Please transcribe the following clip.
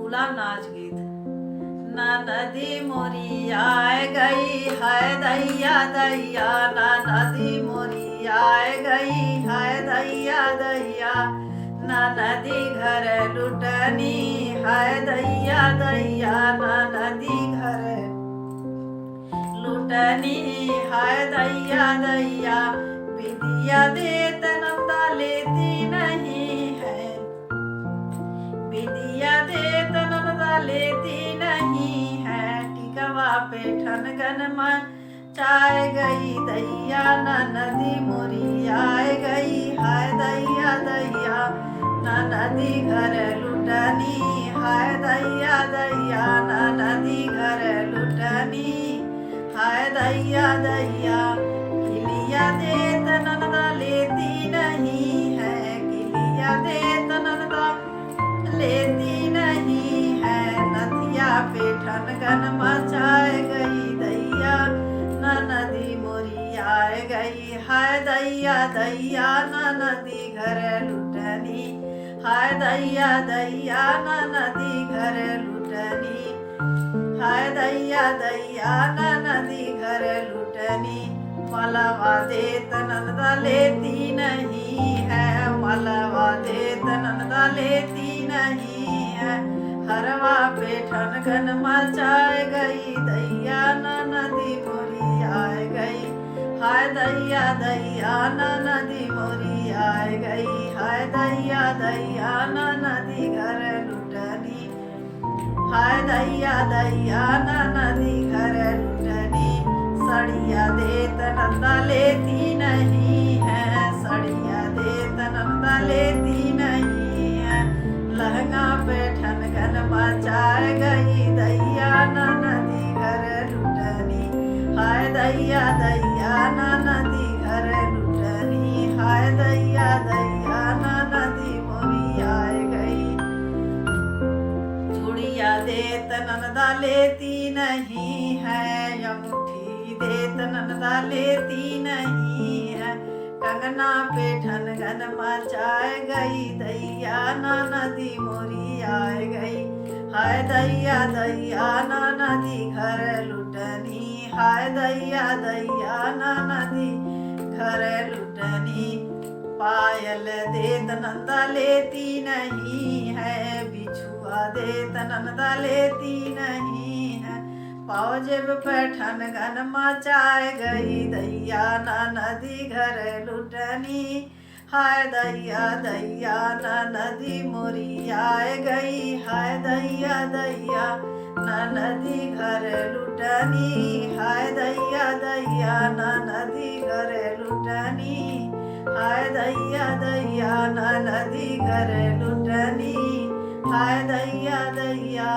फूला नाच गीत। ना नदी मोरी आए गई है दैया दैया, ना नदी मोरी आए गई है दैया दैया, ना नदी घर लुटनी है दैया दैया, ना नदी घर लुटनी है दैया दैया। विदिया देत नंदा लेती नहीं है, विदिया देत नंदा लेती नहीं है, टिकवा पे ठनगन मचाए गई दैया, ना नदी मोरी आए गई है दैया दैया, ना नदी घर लुटनी है दैया दैया, ना नदी घर लुटनी है दैया दैया। किलिया देत नंदा लेती नहीं है, किलिया देत नंदा लेती नहीं है, नदिया पे ठनगन मचाए गई दैया, ना नदी मोरी आए गई है दैया दैया, ना नदी घर लुटनी है दैया दैया, ना नदी घर लुटनी है दैया दैया, ना नदी घर लुटनी। मलवा देत नंदा लेती नहीं है, मलवा देत नंदा लेती नहीं है, हरवा पे ठनगन मचाए गई दैया, ना नदी मोरी आए गई हाय दैया दैया, ना नदी मोरी आए गई हाय दैया दैया, ना नदी घर लुटनी हाय दैया दैया, ना नदी घर लुटनी। सड़िया देत नंदा लेती नहीं है, सड़िया देत नंदा लेती नहीं है, लहंगा पे ठनगन मचाए गई दैया, ना नदी घर लुटनी हाय दैया दैया, ना नदी घर लुटनी हाय दैया दैया, ना नदी मोरी आए गई। चूड़िया देत नंदा लेती नहीं है, अंगूठी देत नंदा लेती नहीं है, कंगना पे ठनगन मचाए गई दैया, ना नदी मोरी आए गई हाय दैया दैया, ना नदी घर लुटनी हाय दैया दैया, ना नदी घर लुटनी। पायल देत नंदा लेती नहीं है, बिछुआ देत नंदा लेती नहीं है, पाँव जेब पे ठनगन मचाए गई दैया, ना नदी घर लुटनी हाय दैया दैया, ना नदी मोरी आए गई हाय दैया दैया, ना नदी घर लुटनी हाय दैया दैया, ना नदी घर लुटनी हाय दैया दैया, ना नदी घर लुटनी हाय दैया दैया।